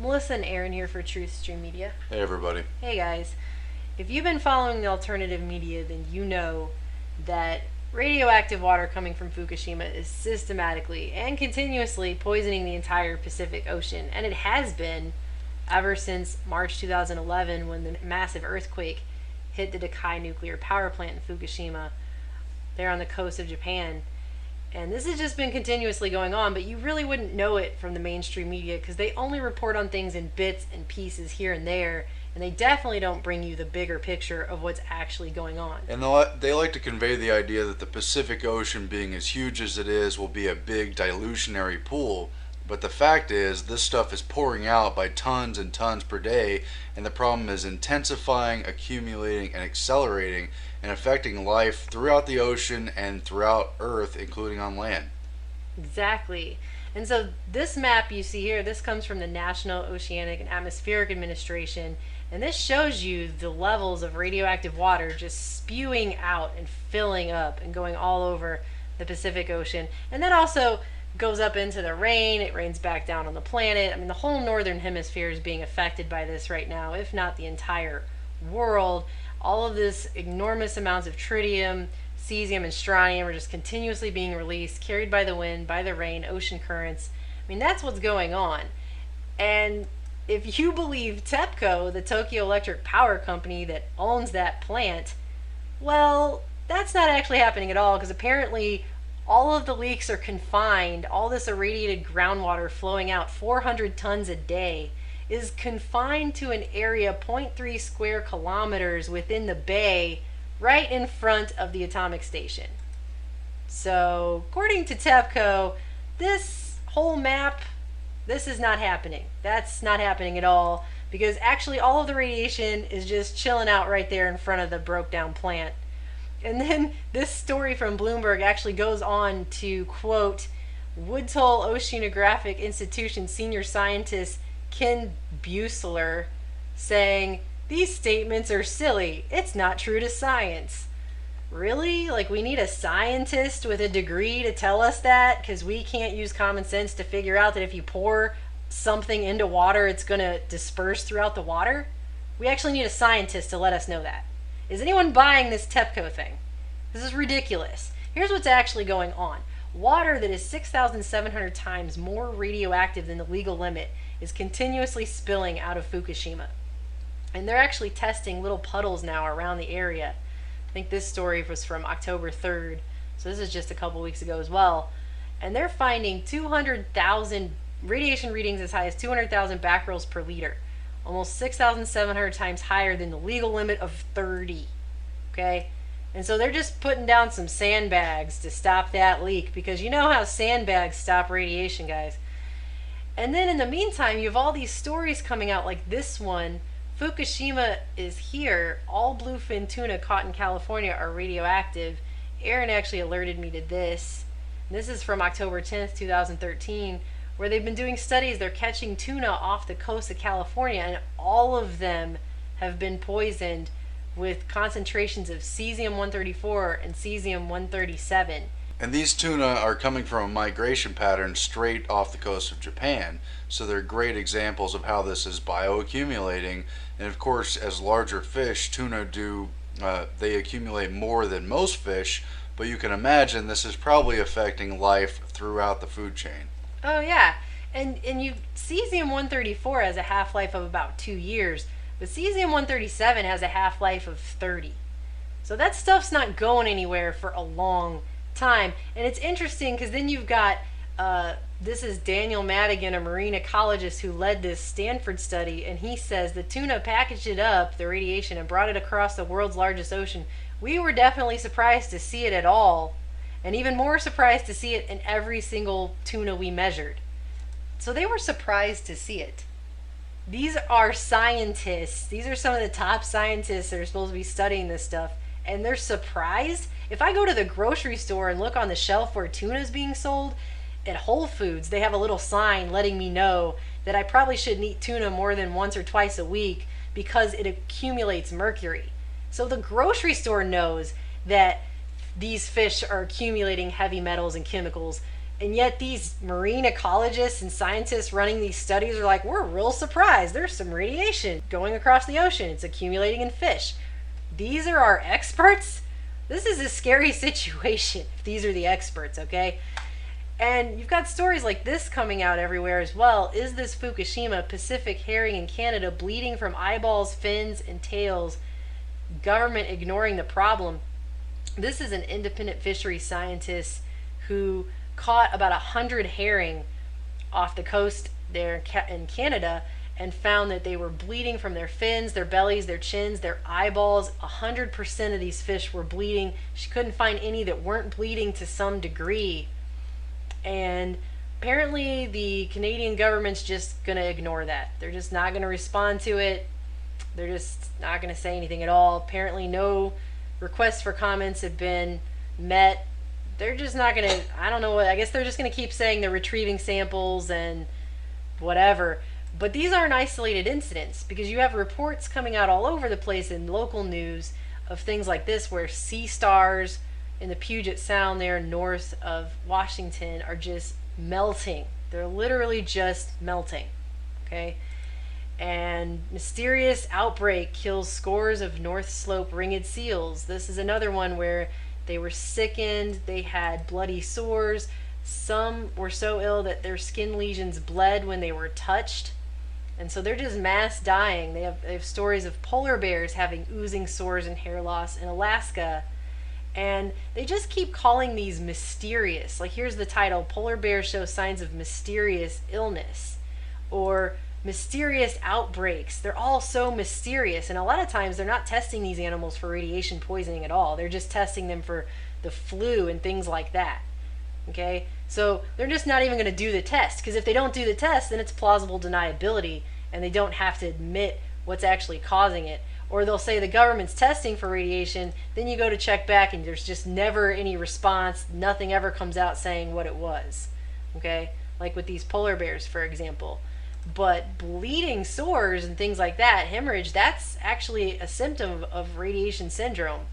Melissa and Aaron here for Truth Stream Media. Hey everybody. Hey guys. If you've been following the alternative media, then you know that radioactive water coming from Fukushima is systematically and continuously poisoning the entire Pacific Ocean. And it has been ever since March 2011 when the massive earthquake hit the Dakai nuclear power plant in Fukushima there on the coast of Japan. And this has just been continuously going on, but you really wouldn't know it from the mainstream media because they only report on things in bits and pieces here and there, and they definitely don't bring you the bigger picture of what's actually going on. And they like to convey the idea that the Pacific Ocean, being as huge as it is, will be a big dilutionary pool. But the fact is, this stuff is pouring out by tons and tons per day, and the problem is intensifying, accumulating, and accelerating, and affecting life throughout the ocean and throughout Earth, including on land. Exactly. And so this map you see here, this comes from the National Oceanic and Atmospheric Administration, and this shows you the levels of radioactive water just spewing out and filling up and going all over the Pacific Ocean. And that also goes up into the rain. It rains back down on the planet. I mean, the whole northern hemisphere is being affected by this right now, if not the entire world. All of this enormous amounts of tritium, cesium, and strontium are just continuously being released, carried by the wind, by the rain, ocean currents. I mean, that's what's going on. And if you believe TEPCO, the Tokyo Electric Power Company that owns that plant, well, that's not actually happening at all, because apparently all of the leaks are confined. All this irradiated groundwater flowing out 400 tons a day is confined to an area 0.3 square kilometers within the bay right in front of the atomic station. So according to TEPCO, this whole map, this is not happening. That's not happening at all, because actually all of the radiation is just chilling out right there in front of the broke down plant. And then this story from Bloomberg actually goes on to quote Woodhull Oceanographic Institution senior scientist Ken Buesseler saying, "These statements are silly. It's not true to science." Really? Like, we need a scientist with a degree to tell us that because we can't use common sense to figure out that if you pour something into water, it's going to disperse throughout the water? We actually need a scientist to let us know that. Is anyone buying this TEPCO thing? This is ridiculous. Here's what's actually going on. Water that is 6,700 times more radioactive than the legal limit is continuously spilling out of Fukushima. And they're actually testing little puddles now around the area. I think this story was from October 3rd, so this is just a couple weeks ago as well. And they're finding 200,000 radiation readings as high as 200,000 becquerels per liter, almost 6,700 times higher than the legal limit of 30. Okay? And so they're just putting down some sandbags to stop that leak, because you know how sandbags stop radiation, guys. And then in the meantime, you have all these stories coming out like this one. Fukushima is here. All bluefin tuna caught in California are radioactive. Aaron actually alerted me to this. And this is from October 10th, 2013, where they've been doing studies. They're catching tuna off the coast of California, and all of them have been poisoned with concentrations of cesium-134 and cesium-137. And these tuna are coming from a migration pattern straight off the coast of Japan, so they're great examples of how this is bioaccumulating. And of course, as larger fish, tuna they accumulate more than most fish, but you can imagine this is probably affecting life throughout the food chain. Oh yeah, and cesium-134 has a half-life of about 2 years, but cesium-137 has a half-life of 30. So that stuff's not going anywhere for a long time. And it's interesting because then you've got this is Daniel Madigan, a marine ecologist who led this Stanford study, and he says the tuna packaged it up, the radiation, and brought it across the world's largest ocean. We were definitely surprised to see it at all, and even more surprised to see it in every single tuna we measured. So they were surprised to see it. These are scientists. These are some of the top scientists that are supposed to be studying this stuff, and they're surprised. If I go to the grocery store and look on the shelf where tuna is being sold, at Whole Foods, they have a little sign letting me know that I probably shouldn't eat tuna more than once or twice a week because it accumulates mercury. So the grocery store knows that these fish are accumulating heavy metals and chemicals And yet these marine ecologists and scientists running these studies are like, we're real surprised. There's some radiation going across the ocean. It's accumulating in fish. These are our experts? This is a scary situation if these are the experts, okay? And you've got stories like this coming out everywhere as well. Is this Fukushima Pacific herring in Canada bleeding from eyeballs, fins, and tails? Government ignoring the problem. This is an independent fishery scientist who caught about 100 herring off the coast there in Canada and found that they were bleeding from their fins, their bellies, their chins, their eyeballs. 100% of these fish were bleeding. She couldn't find any that weren't bleeding to some degree. And apparently the Canadian government's just going to ignore that. They're just not going to respond to it. They're just not going to say anything at all. Apparently no requests for comments have been met. They're just not going to, I don't know what, I guess they're just going to keep saying they're retrieving samples and whatever. But these aren't isolated incidents, because you have reports coming out all over the place in local news of things like this where sea stars in the Puget Sound there north of Washington are just melting. They're literally just melting, okay? And mysterious outbreak kills scores of North Slope ringed seals. This is another one where they were sickened, they had bloody sores. Some were so ill that their skin lesions bled when they were touched. And so they're just mass dying. They have stories of polar bears having oozing sores and hair loss in Alaska. And they just keep calling these mysterious. Like here's the title, Polar Bears Show Signs of Mysterious Illness. Or mysterious outbreaks. They're all so mysterious, and a lot of times they're not testing these animals for radiation poisoning at all. They're just testing them for the flu and things like that. Okay, so they're just not even going to do the test, because if they don't do the test, then it's plausible deniability and they don't have to admit what's actually causing it. Or they'll say the government's testing for radiation, then you go to check back and there's just never any response. Nothing ever comes out saying what it was. Okay, like with these polar bears, for example. But bleeding sores and things like that, hemorrhage, that's actually a symptom of radiation syndrome.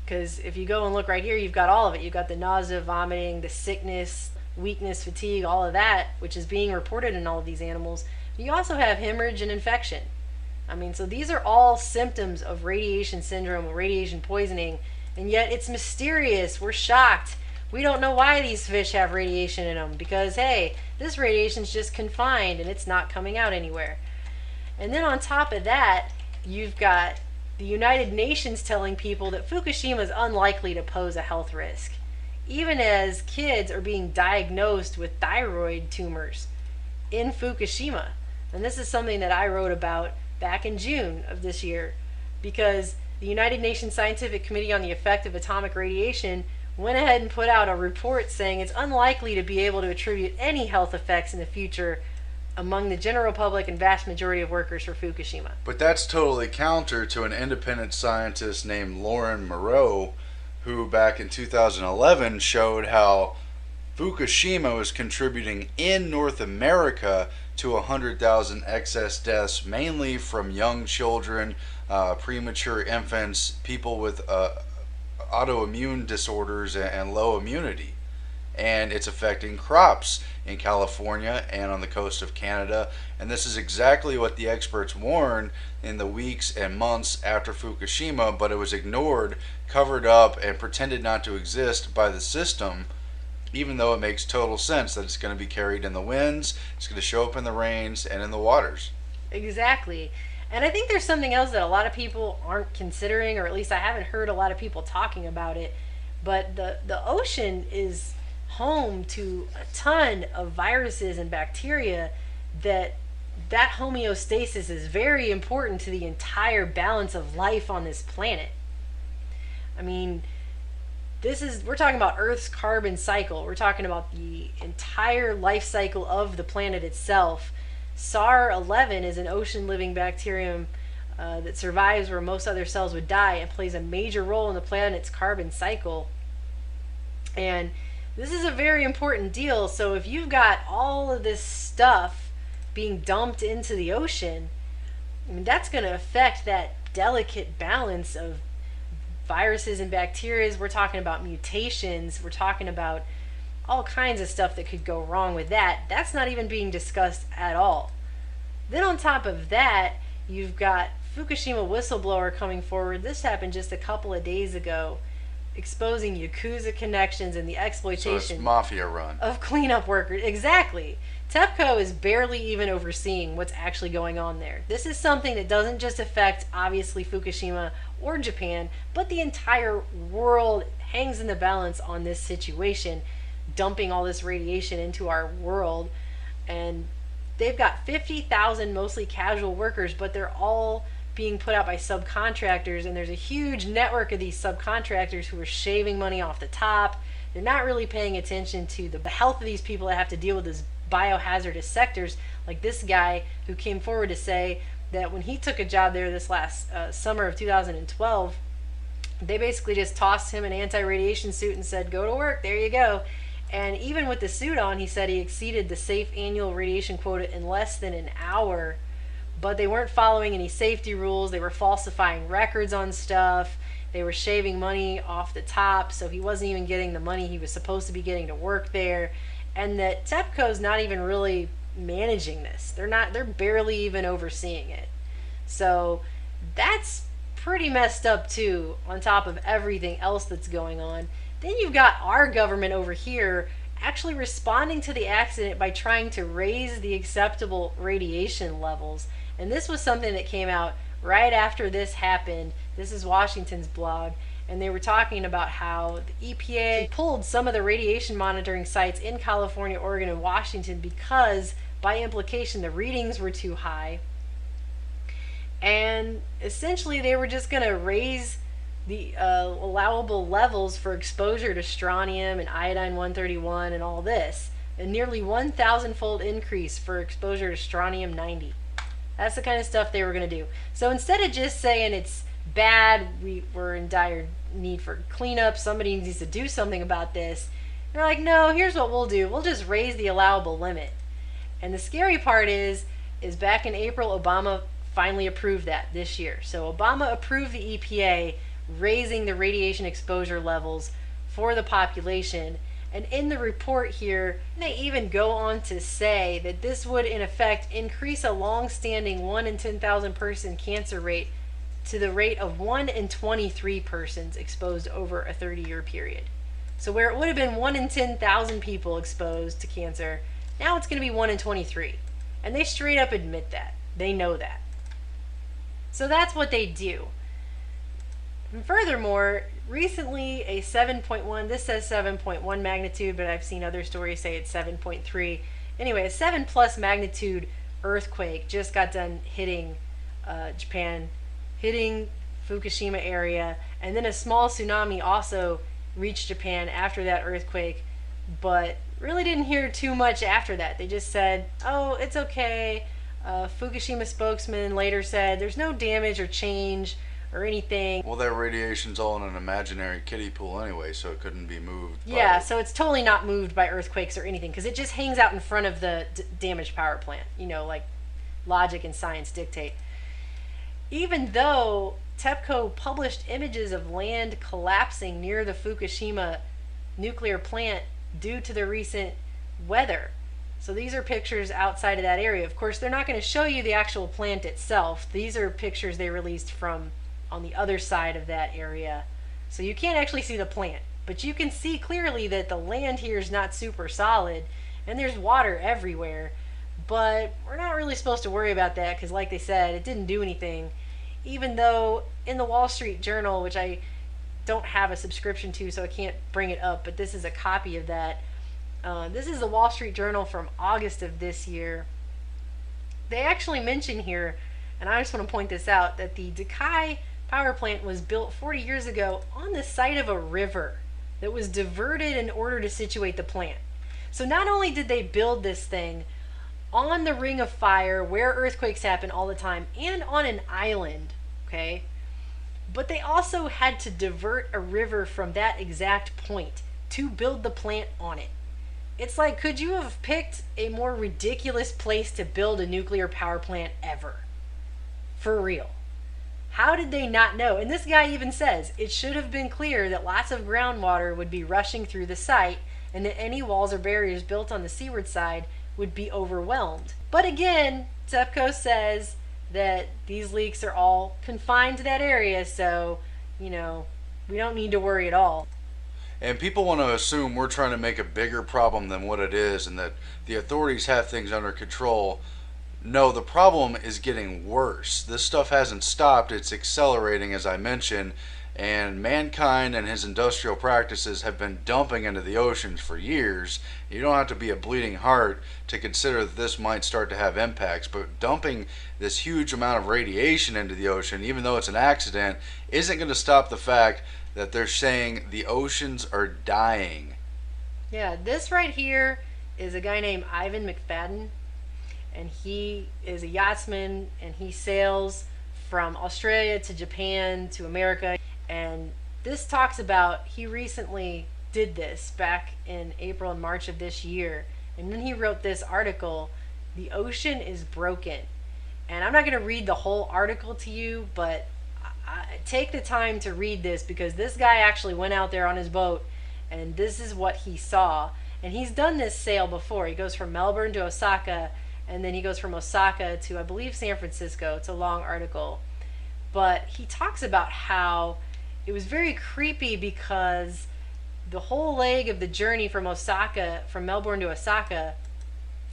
Because if you go and look right here, you've got all of it. You've got the nausea, vomiting, the sickness, weakness, fatigue, all of that, which is being reported in all of these animals. You also have hemorrhage and infection. I mean, so these are all symptoms of radiation syndrome, radiation poisoning, and yet it's mysterious. We're shocked. We don't know why these fish have radiation in them, because, hey, this radiation's just confined and it's not coming out anywhere. And then on top of that, you've got the United Nations telling people that Fukushima is unlikely to pose a health risk, even as kids are being diagnosed with thyroid tumors in Fukushima. And this is something that I wrote about back in June of this year, because the United Nations Scientific Committee on the Effect of Atomic Radiation went ahead and put out a report saying it's unlikely to be able to attribute any health effects in the future among the general public and vast majority of workers for Fukushima. But that's totally counter to an independent scientist named Lauren Moreau, who back in 2011 showed how Fukushima was contributing in North America to 100,000 excess deaths, mainly from young children, premature infants, people with autoimmune disorders and low immunity. And it's affecting crops in California and on the coast of Canada. And this is exactly what the experts warned in the weeks and months after Fukushima, but it was ignored, covered up, and pretended not to exist by the system, even though it makes total sense that it's going to be carried in the winds, it's going to show up in the rains and in the waters. Exactly. And I think there's something else that a lot of people aren't considering, or at least I haven't heard a lot of people talking about it, but the ocean is home to a ton of viruses and bacteria that homeostasis is very important to the entire balance of life on this planet. I mean, we're talking about Earth's carbon cycle. We're talking about the entire life cycle of the planet itself. SAR-11 is an ocean-living bacterium that survives where most other cells would die and plays a major role in the planet's carbon cycle. And this is a very important deal. So if you've got all of this stuff being dumped into the ocean, I mean, that's going to affect that delicate balance of viruses and bacteria. We're talking about mutations. We're talking about all kinds of stuff that could go wrong with that. That's not even being discussed at all. Then on top of that, you've got Fukushima whistleblower coming forward. This happened just a couple of days ago, exposing Yakuza connections and the So exploitation it's mafia run. of cleanup workers. Exactly. TEPCO is barely even overseeing what's actually going on there. This is something that doesn't just affect, obviously, Fukushima or Japan, but the entire world hangs in the balance on this situation, dumping all this radiation into our world. And they've got 50,000 mostly casual workers, but they're all being put out by subcontractors, and there's a huge network of these subcontractors who are shaving money off the top. They're not really paying attention to the health of these people that have to deal with these biohazardous sectors, like this guy who came forward to say that when he took a job there this last summer of 2012, they basically just tossed him an anti-radiation suit and said, go to work, there you go. And even with the suit on, he said he exceeded the safe annual radiation quota in less than an hour, but they weren't following any safety rules. They were falsifying records on stuff. They were shaving money off the top, so he wasn't even getting the money he was supposed to be getting to work there. And that TEPCO's not even really managing this. They're barely even overseeing it. So that's pretty messed up too, on top of everything else that's going on. Then you've got our government over here actually responding to the accident by trying to raise the acceptable radiation levels. And this was something that came out right after this happened. This is Washington's blog. And they were talking about how the EPA pulled some of the radiation monitoring sites in California, Oregon, and Washington because, by implication, the readings were too high. And essentially, they were just going to raise the allowable levels for exposure to strontium and iodine-131 and all this. A nearly 1,000-fold increase for exposure to strontium-90. That's the kind of stuff they were going to do. So instead of just saying it's bad, we're in dire need for cleanup, somebody needs to do something about this, they're like, no, here's what we'll do. We'll just raise the allowable limit. And the scary part is back in April, Obama finally approved that this year. So Obama approved the EPA raising the radiation exposure levels for the population. And in the report here, they even go on to say that this would in effect increase a long-standing 1 in 10,000 person cancer rate to the rate of 1 in 23 persons exposed over a 30-year period. So where it would have been 1 in 10,000 people exposed to cancer, now it's going to be 1 in 23. And they straight up admit that. They know that. So that's what they do. And furthermore, recently a 7.1, this says 7.1 magnitude, but I've seen other stories say it's 7.3. Anyway, a 7 plus magnitude earthquake just got done hitting Japan, hitting Fukushima area, and then a small tsunami also reached Japan after that earthquake, but really didn't hear too much after that. They just said, oh, it's okay. Fukushima spokesman later said there's no damage or change or anything. Well, that radiation's all in an imaginary kiddie pool anyway, so it couldn't be moved. Yeah, so it's totally not moved by earthquakes or anything, because it just hangs out in front of the damaged power plant, you know, like logic and science dictate. Even though TEPCO published images of land collapsing near the Fukushima nuclear plant due to the recent weather. So these are pictures outside of that area. Of course, they're not going to show you the actual plant itself. These are pictures they released from on the other side of that area. So you can't actually see the plant, but you can see clearly that the land here is not super solid and there's water everywhere. But we're not really supposed to worry about that because, like they said, it didn't do anything. Even though in the Wall Street Journal, which I don't have a subscription to, so I can't bring it up, but this is a copy of that. This is the Wall Street Journal from August of this year. They actually mention here, and I just want to point this out, that the Dakai power plant was built 40 years ago on the site of a river that was diverted in order to situate the plant. So not only did they build this thing on the Ring of Fire where earthquakes happen all the time and on an island, okay, but they also had to divert a river from that exact point to build the plant on it. It's like, could you have picked a more ridiculous place to build a nuclear power plant ever? For real. How did they not know? And this guy even says it should have been clear that lots of groundwater would be rushing through the site, and that any walls or barriers built on the seaward side would be overwhelmed. But again, TEPCO says that these leaks are all confined to that area, so, we don't need to worry at all. And people want to assume we're trying to make a bigger problem than what it is and that the authorities have things under control. No, the problem is getting worse. This stuff hasn't stopped, it's accelerating, as I mentioned, and mankind and his industrial practices have been dumping into the oceans for years. You don't have to be a bleeding heart to consider that this might start to have impacts, but dumping this huge amount of radiation into the ocean, even though it's an accident, isn't going to stop the fact that they're saying the oceans are dying. Yeah, this right here is a guy named Ivan McFadden, and he is a yachtsman, and he sails from Australia to Japan to America. And this talks about, he recently did this back in April and March of this year, and then he wrote this article, "The Ocean is Broken." And I'm not going to read the whole article to you, but take the time to read this, because this guy actually went out there on his boat and this is what he saw. And he's done this sail before. He goes from Melbourne to Osaka, and then he goes from Osaka to, I believe, San Francisco. It's a long article, but he talks about how it was very creepy because the whole leg of the journey from Melbourne to Osaka,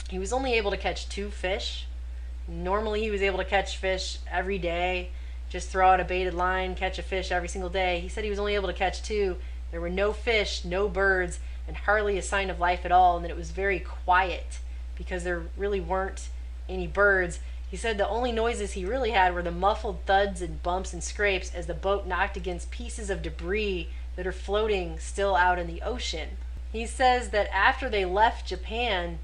he was only able to catch 2 fish. Normally he was able to catch fish every day, just throw out a baited line, catch a fish every single day. He said he was only able to catch 2. There were no fish, no birds, and hardly a sign of life at all, and that it was very quiet because there really weren't any birds. He said the only noises he really had were the muffled thuds and bumps and scrapes as the boat knocked against pieces of debris that are floating still out in the ocean. He says that after they left Japan,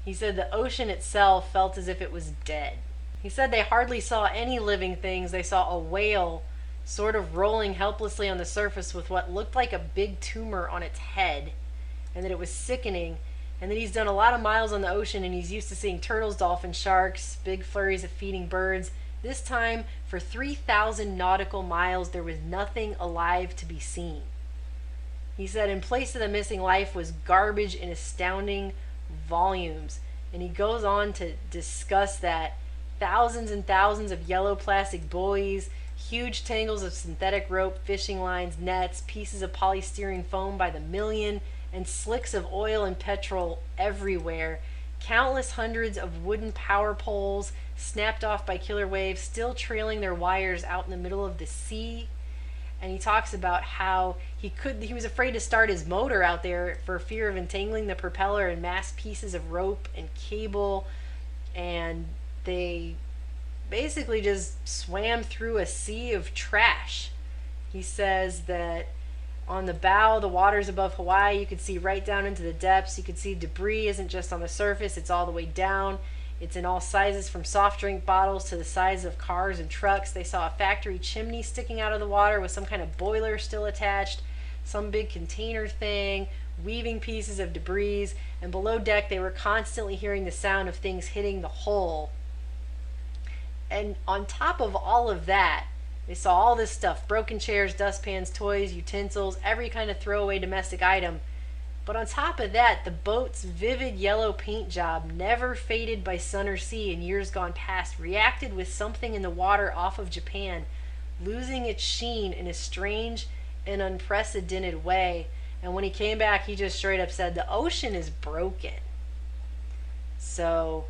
he said the ocean itself felt as if it was dead. He said they hardly saw any living things. They saw a whale sort of rolling helplessly on the surface with what looked like a big tumor on its head, and that it was sickening. And that he's done a lot of miles on the ocean, and he's used to seeing turtles, dolphins, sharks, big flurries of feeding birds. This time, for 3,000 nautical miles, there was nothing alive to be seen. He said in place of the missing life was garbage in astounding volumes. And he goes on to discuss that thousands and thousands of yellow plastic buoys, huge tangles of synthetic rope, fishing lines, nets, pieces of polystyrene foam by the million, and slicks of oil and petrol everywhere. Countless hundreds of wooden power poles snapped off by killer waves, still trailing their wires out in the middle of the sea. And he talks about how he was afraid to start his motor out there for fear of entangling the propeller and mass pieces of rope and cable. And they basically just swam through a sea of trash. He says that on the bow, the waters above Hawaii, you could see right down into the depths. You could see debris isn't just on the surface, it's all the way down. It's in all sizes, from soft drink bottles to the size of cars and trucks. They saw a factory chimney sticking out of the water with some kind of boiler still attached, some big container thing, weaving pieces of debris. And below deck, they were constantly hearing the sound of things hitting the hull. And on top of all of that, they saw all this stuff: broken chairs, dustpans, toys, utensils, every kind of throwaway domestic item. But on top of that, the boat's vivid yellow paint job, never faded by sun or sea in years gone past, reacted with something in the water off of Japan, losing its sheen in a strange and unprecedented way. And when he came back, he just straight up said, the ocean is broken. So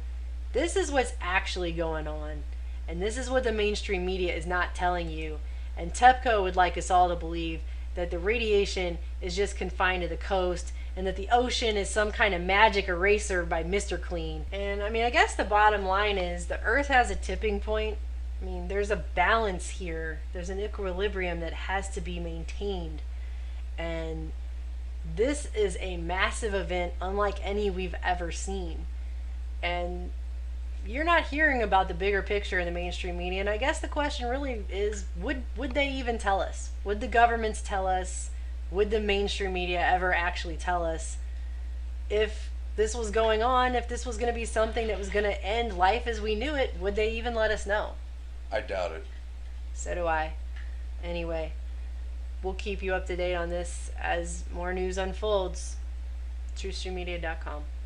this is what's actually going on. And this is what the mainstream media is not telling you. And TEPCO would like us all to believe that the radiation is just confined to the coast, and that the ocean is some kind of magic eraser by Mr. Clean. And I mean, I guess the bottom line is the Earth has a tipping point. I mean, there's a balance here. There's an equilibrium that has to be maintained. And this is a massive event unlike any we've ever seen. And you're not hearing about the bigger picture in the mainstream media. And I guess the question really is, would they even tell us? Would the governments tell us? Would the mainstream media ever actually tell us if this was going on, if this was going to be something that was going to end life as we knew it? Would they even let us know? I doubt it. So do I. Anyway, we'll keep you up to date on this as more news unfolds. TrueStreamMedia.com.